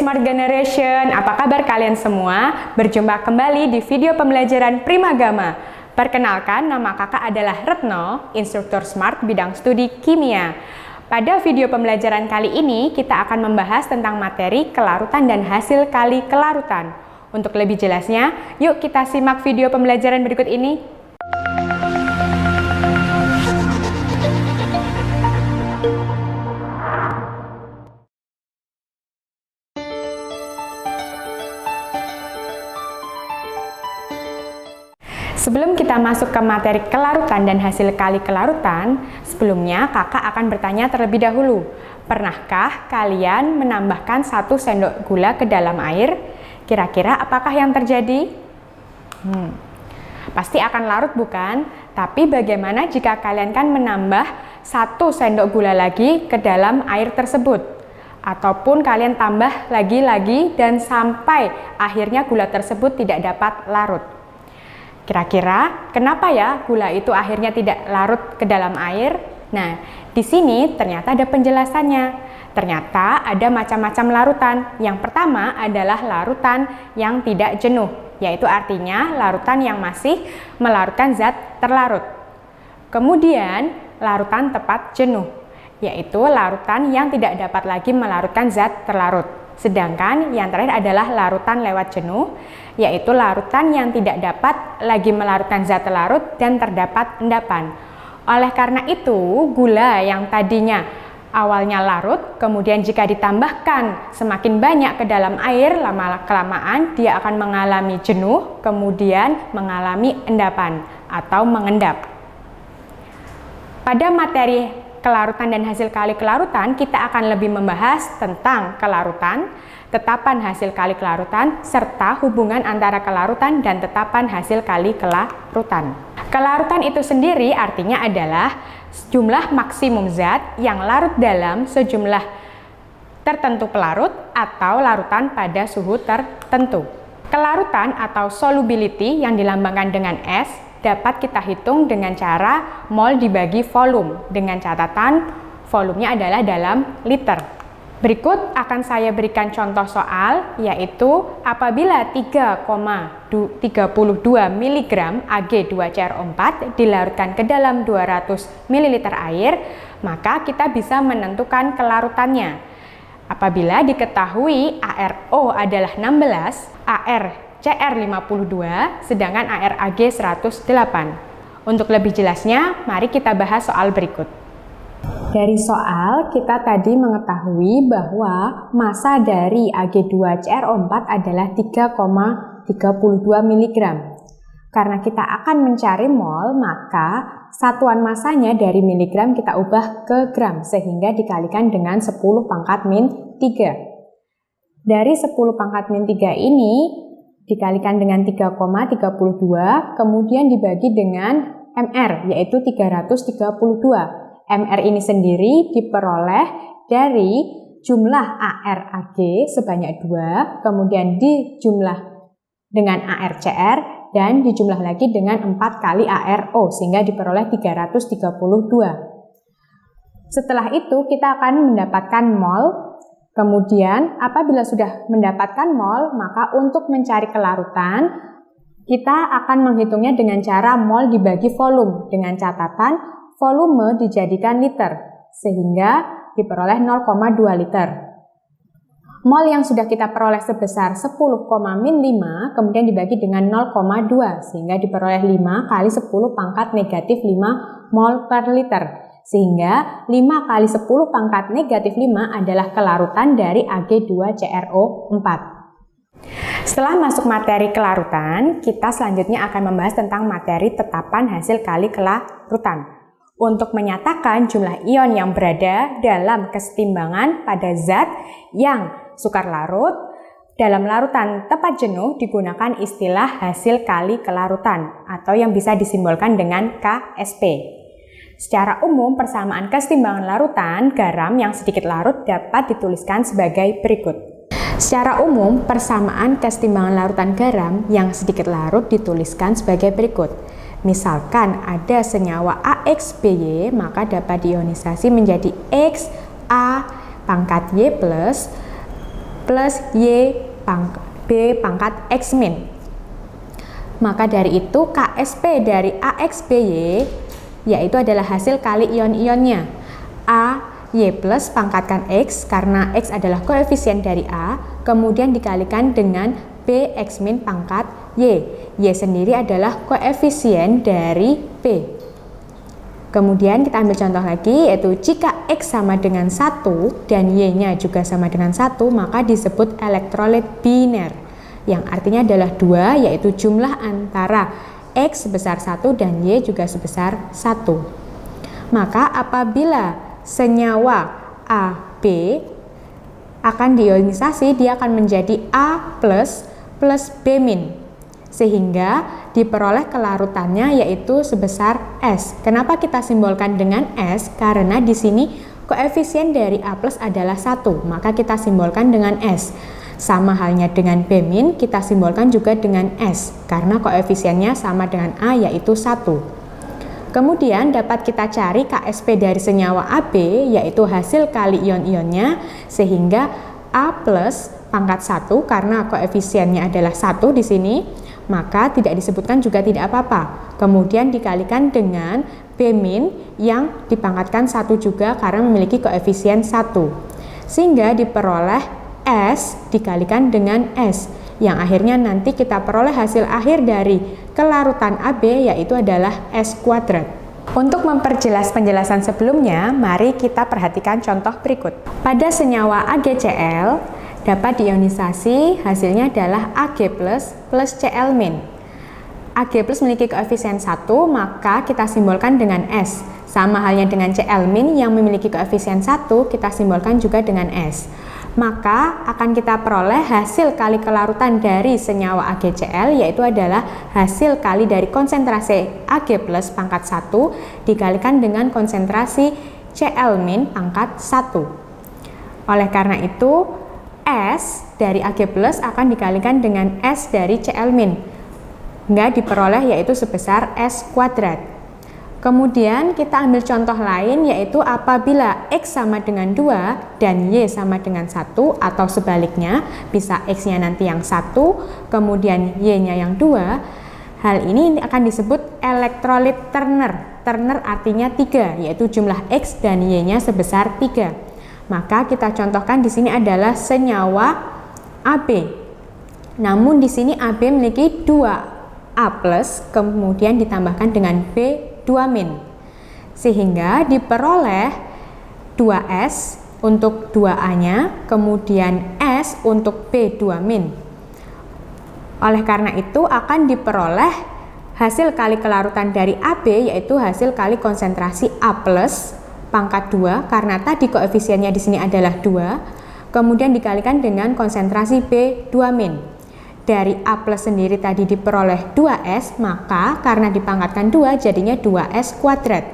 Smart Generation, apa kabar kalian semua? Berjumpa kembali di video pembelajaran Primagama. Perkenalkan, nama kakak adalah Retno, instruktur Smart bidang studi kimia. Pada video pembelajaran kali ini, kita akan membahas tentang materi kelarutan dan hasil kali kelarutan. Untuk lebih jelasnya, yuk kita simak video pembelajaran berikut ini. Sebelum kita masuk ke materi kelarutan dan hasil kali kelarutan, sebelumnya kakak akan bertanya terlebih dahulu. Pernahkah kalian menambahkan 1 sendok gula ke dalam air? Kira-kira apakah yang terjadi? Pasti akan larut bukan? Tapi bagaimana jika kalian kan menambah 1 sendok gula lagi ke dalam air tersebut? Ataupun kalian tambah lagi-lagi dan sampai akhirnya gula tersebut tidak dapat larut. Kira-kira kenapa ya gula itu akhirnya tidak larut ke dalam air? Nah, di sini ternyata ada penjelasannya. Ternyata ada macam-macam larutan. Yang pertama adalah larutan yang tidak jenuh, yaitu artinya larutan yang masih melarutkan zat terlarut. Kemudian larutan tepat jenuh, yaitu larutan yang tidak dapat lagi melarutkan zat terlarut. Sedangkan yang terakhir adalah larutan lewat jenuh, yaitu larutan yang tidak dapat lagi melarutkan zat terlarut dan terdapat endapan. Oleh karena itu, gula yang tadinya awalnya larut, kemudian jika ditambahkan semakin banyak ke dalam air, lama-kelamaan dia akan mengalami jenuh, kemudian mengalami endapan atau mengendap. Pada materi kelarutan dan hasil kali kelarutan, kita akan lebih membahas tentang kelarutan, tetapan hasil kali kelarutan, serta hubungan antara kelarutan dan tetapan hasil kali kelarutan. Kelarutan itu sendiri artinya adalah jumlah maksimum zat yang larut dalam sejumlah tertentu pelarut atau larutan pada suhu tertentu. Kelarutan atau solubility yang dilambangkan dengan S dapat kita hitung dengan cara mol dibagi volume, dengan catatan volumenya adalah dalam liter. Berikut akan saya berikan contoh soal, yaitu apabila 3,32 mg Ag2CrO4 dilarutkan ke dalam 200 ml air, maka kita bisa menentukan kelarutannya. Apabila diketahui ARO adalah 16, CR52, sedangkan ARAG 108. Untuk lebih jelasnya, mari kita bahas soal berikut. Dari soal, kita tadi mengetahui bahwa massa dari Ag2CrO4 adalah 3,32 mg. Karena kita akan mencari mol, maka satuan massanya dari miligram kita ubah ke gram, sehingga dikalikan dengan 10 pangkat min 3. Dari 10 pangkat min 3 ini, dikalikan dengan 3,32, kemudian dibagi dengan MR, yaitu 332. MR ini sendiri diperoleh dari jumlah ARAG sebanyak 2, kemudian dijumlah dengan ARCR, dan dijumlah lagi dengan 4 kali ARO, sehingga diperoleh 332. Setelah itu kita akan mendapatkan mol. Kemudian apabila sudah mendapatkan mol, maka untuk mencari kelarutan, kita akan menghitungnya dengan cara mol dibagi volume, dengan catatan volume dijadikan liter, sehingga diperoleh 0,2 liter. Mol yang sudah kita peroleh sebesar 10,-5, kemudian dibagi dengan 0,2, sehingga diperoleh 5 kali 10 pangkat negatif 5 mol per liter. Sehingga 5 kali 10 pangkat negatif 5 adalah kelarutan dari Ag2CrO4. Setelah masuk materi kelarutan, kita selanjutnya akan membahas tentang materi tetapan hasil kali kelarutan. Untuk menyatakan jumlah ion yang berada dalam kesetimbangan pada zat yang sukar larut, dalam larutan tepat jenuh digunakan istilah hasil kali kelarutan atau yang bisa disimbolkan dengan KSP. Secara umum, persamaan kesetimbangan larutan garam yang sedikit larut dapat dituliskan sebagai berikut. Secara umum, persamaan kesetimbangan larutan garam yang sedikit larut dituliskan sebagai berikut. Misalkan ada senyawa AXBY, maka dapat diionisasi menjadi X, A, pangkat Y plus plus Y B pangkat X min. Maka dari itu KSP dari AXBY yaitu adalah hasil kali ion-ionnya. A Y plus pangkatkan X karena X adalah koefisien dari A, kemudian dikalikan dengan B X min pangkat Y. Y sendiri adalah koefisien dari B. Kemudian kita ambil contoh lagi, yaitu jika X sama dengan 1 dan Y-nya juga sama dengan 1, maka disebut elektrolit biner, yang artinya adalah 2, yaitu jumlah antara X sebesar 1 dan Y juga sebesar 1. Maka apabila senyawa AB akan diionisasi, dia akan menjadi A plus B min, sehingga diperoleh kelarutannya yaitu sebesar S. Kenapa kita simbolkan dengan S? Karena di sini koefisien dari A plus adalah 1, maka kita simbolkan dengan S. Sama halnya dengan B min, kita simbolkan juga dengan S, karena koefisiennya sama dengan A yaitu 1. Kemudian dapat kita cari KSP dari senyawa AB, yaitu hasil kali ion-ionnya, sehingga A plus pangkat 1 karena koefisiennya adalah 1 di sini, maka tidak disebutkan juga tidak apa-apa. Kemudian dikalikan dengan B min yang dipangkatkan 1 juga karena memiliki koefisien 1. Sehingga diperoleh S dikalikan dengan S, yang akhirnya nanti kita peroleh hasil akhir dari kelarutan AB yaitu adalah S kuadrat. Untuk memperjelas penjelasan sebelumnya, mari kita perhatikan contoh berikut. Pada senyawa AgCl dapat diionisasi, hasilnya adalah Ag plus Cl min. Ag plus memiliki koefisien 1, maka kita simbolkan dengan S. Sama halnya dengan Cl min yang memiliki koefisien 1, kita simbolkan juga dengan S. Maka akan kita peroleh hasil kali kelarutan dari senyawa AgCl, yaitu adalah hasil kali dari konsentrasi Ag plus pangkat 1 dikalikan dengan konsentrasi Cl min pangkat 1. Oleh karena itu S dari Ag plus akan dikalikan dengan S dari Cl min, hingga diperoleh yaitu sebesar S kuadrat. Kemudian kita ambil contoh lain, yaitu apabila X sama dengan 2 dan Y sama dengan 1, atau sebaliknya, bisa X-nya nanti yang 1, kemudian Y-nya yang 2. Hal ini akan disebut elektrolit Turner. Turner artinya 3, yaitu jumlah X dan Y-nya sebesar 3. Maka kita contohkan di sini adalah senyawa AB. Namun di sini AB memiliki 2 A+, kemudian ditambahkan dengan B 2 min, sehingga diperoleh 2S untuk 2A-nya, kemudian S untuk B2 min. Oleh karena itu akan diperoleh hasil kali kelarutan dari AB, yaitu hasil kali konsentrasi A plus pangkat 2, karena tadi koefisiennya di sini adalah 2, kemudian dikalikan dengan konsentrasi B2 min. Dari A plus sendiri tadi diperoleh 2S, maka karena dipangkatkan 2 jadinya 2S kuadrat.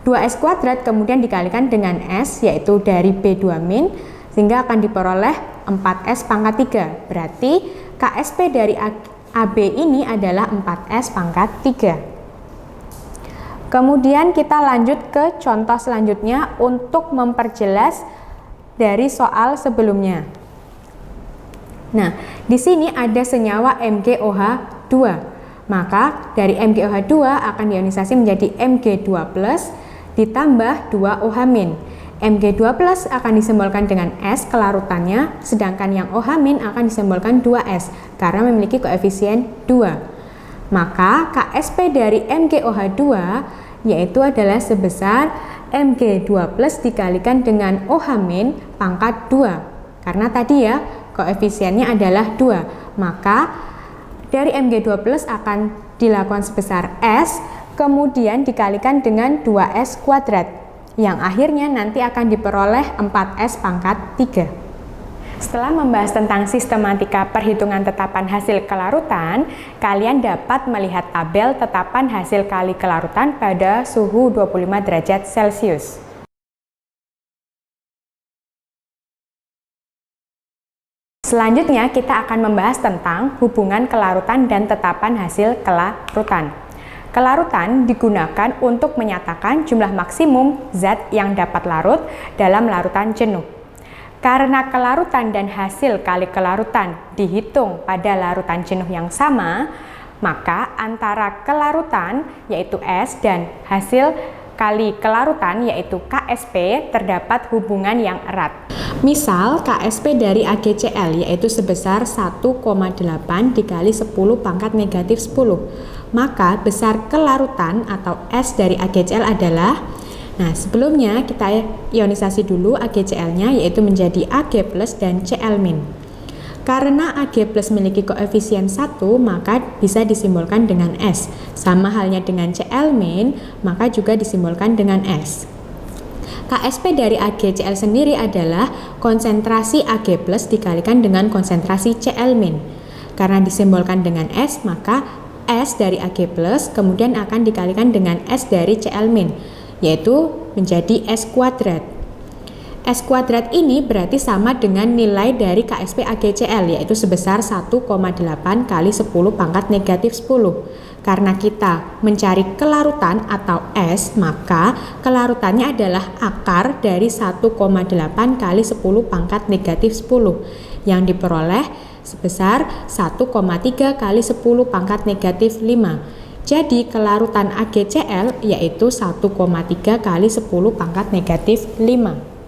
2S kuadrat kemudian dikalikan dengan S, yaitu dari B2 min, sehingga akan diperoleh 4S pangkat 3. Berarti KSP dari AB ini adalah 4S pangkat 3. Kemudian kita lanjut ke contoh selanjutnya untuk memperjelas dari soal sebelumnya. Nah, di sini ada senyawa MgOH2. Maka dari MgOH2 akan diionisasi menjadi Mg2+ ditambah 2OH-. Mg2+ akan disimbolkan dengan S kelarutannya, sedangkan yang OH- akan disimbolkan 2S karena memiliki koefisien 2. Maka KSP dari MgOH2 yaitu adalah sebesar Mg2+ dikalikan dengan OH- pangkat 2. Karena tadi ya koefisiennya adalah 2, maka dari Mg2+ akan dilakukan sebesar S, kemudian dikalikan dengan 2S kuadrat, yang akhirnya nanti akan diperoleh 4S pangkat 3. Setelah membahas tentang sistematika perhitungan tetapan hasil kelarutan, kalian dapat melihat tabel tetapan hasil kali kelarutan pada suhu 25 derajat Celcius. Selanjutnya kita akan membahas tentang hubungan kelarutan dan tetapan hasil kelarutan. Kelarutan digunakan untuk menyatakan jumlah maksimum zat yang dapat larut dalam larutan jenuh. Karena kelarutan dan hasil kali kelarutan dihitung pada larutan jenuh yang sama, maka antara kelarutan yaitu S dan hasil kali kelarutan yaitu KSP terdapat hubungan yang erat. Misal KSP dari AgCl yaitu sebesar 1,8 dikali 10 pangkat negatif 10. Maka besar kelarutan atau S dari AgCl adalah, nah sebelumnya kita ionisasi dulu AgCl-nya yaitu menjadi Ag+ dan Cl-. Karena Ag+ memiliki koefisien 1, maka bisa disimbolkan dengan S. Sama halnya dengan Cl-, maka juga disimbolkan dengan S. KSP dari AgCl sendiri adalah konsentrasi Ag+ dikalikan dengan konsentrasi Cl-. Karena disimbolkan dengan S, maka S dari Ag+ kemudian akan dikalikan dengan S dari Cl-, yaitu menjadi S kuadrat. S kuadrat ini berarti sama dengan nilai dari KSP AgCl yaitu sebesar 1,8 kali 10 pangkat negatif 10. Karena kita mencari kelarutan atau S, maka kelarutannya adalah akar dari 1,8 kali 10 pangkat negatif 10 yang diperoleh sebesar 1,3 kali 10 pangkat negatif 5. Jadi kelarutan AgCl yaitu 1,3 kali 10 pangkat negatif 5.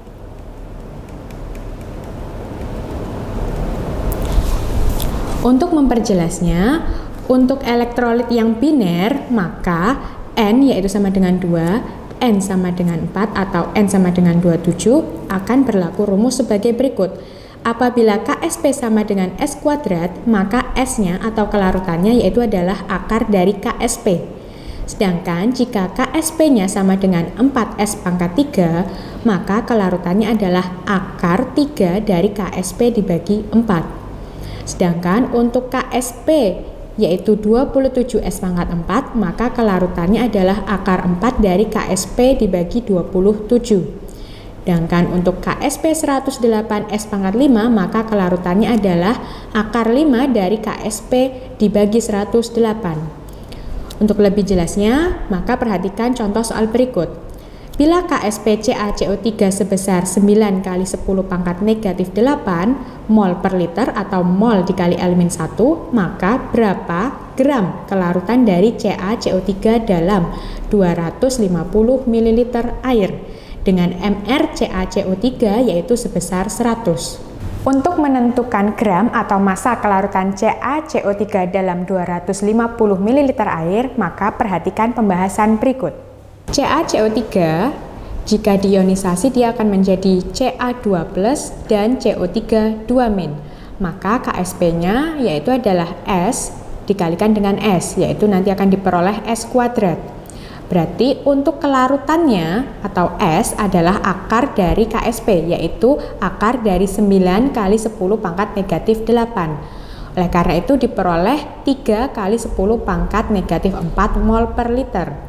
Untuk memperjelasnya, untuk elektrolit yang biner, maka N yaitu sama dengan 2, N sama dengan 4 atau N sama dengan 27 akan berlaku rumus sebagai berikut. Apabila KSP sama dengan S kuadrat, maka S-nya atau kelarutannya yaitu adalah akar dari KSP. Sedangkan jika KSP-nya sama dengan 4S pangkat 3, maka kelarutannya adalah akar 3 dari KSP dibagi 4. Sedangkan untuk KSP yaitu 27S pangkat 4, maka kelarutannya adalah akar 4 dari KSP dibagi 27. Sedangkan untuk KSP 108S pangkat 5, maka kelarutannya adalah akar 5 dari KSP dibagi 108. Untuk lebih jelasnya, maka perhatikan contoh soal berikut. Bila KSP CaCO3 sebesar 9 kali 10 pangkat negatif 8 mol per liter atau mol dikali L-1, maka berapa gram kelarutan dari CaCO3 dalam 250 ml air dengan MR CaCO3 yaitu sebesar 100. Untuk menentukan gram atau massa kelarutan CaCO3 dalam 250 ml air, maka perhatikan pembahasan berikut. CaCO3 jika diionisasi dia akan menjadi Ca2+ dan CO3 2-. Maka KSP-nya yaitu adalah S dikalikan dengan S, yaitu nanti akan diperoleh S kuadrat. Berarti untuk kelarutannya atau S adalah akar dari KSP, yaitu akar dari 9 kali 10 pangkat negatif 8. Oleh karena itu diperoleh 3 kali 10 pangkat negatif 4 mol per liter.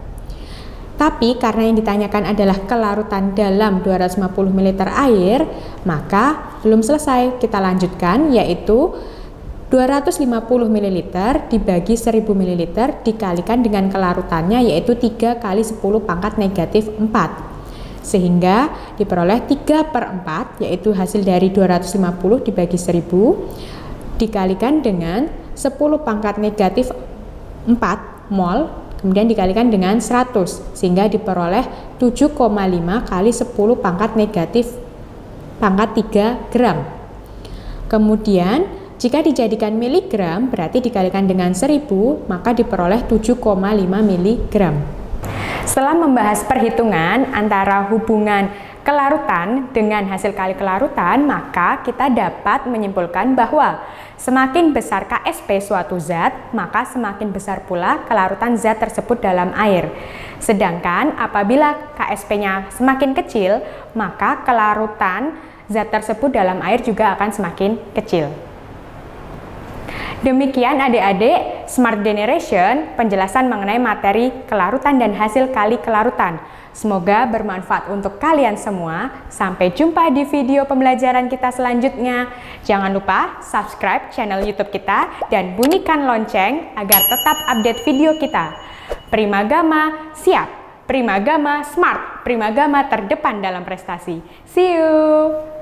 Tapi karena yang ditanyakan adalah kelarutan dalam 250 ml air, maka belum selesai, kita lanjutkan yaitu 250 ml dibagi 1000 ml dikalikan dengan kelarutannya yaitu 3 kali 10 pangkat negatif 4. Sehingga diperoleh 3/4 yaitu hasil dari 250 dibagi 1000 dikalikan dengan 10 pangkat negatif 4 mol kemudian dikalikan dengan 100 sehingga diperoleh 7,5 kali 10 pangkat negatif pangkat 3 gram. Kemudian jika dijadikan miligram berarti dikalikan dengan 1000 maka diperoleh 7,5 miligram. Setelah membahas perhitungan antara hubungan kelarutan dengan hasil kali kelarutan, maka kita dapat menyimpulkan bahwa semakin besar KSP suatu zat, maka semakin besar pula kelarutan zat tersebut dalam air. Sedangkan apabila KSP-nya semakin kecil, maka kelarutan zat tersebut dalam air juga akan semakin kecil. Demikian adik-adik Smart Generation penjelasan mengenai materi kelarutan dan hasil kali kelarutan. Semoga bermanfaat untuk kalian semua. Sampai jumpa di video pembelajaran kita selanjutnya. Jangan lupa subscribe channel YouTube kita dan bunyikan lonceng agar tetap update video kita. Primagama siap, Primagama smart, Primagama terdepan dalam prestasi. See you!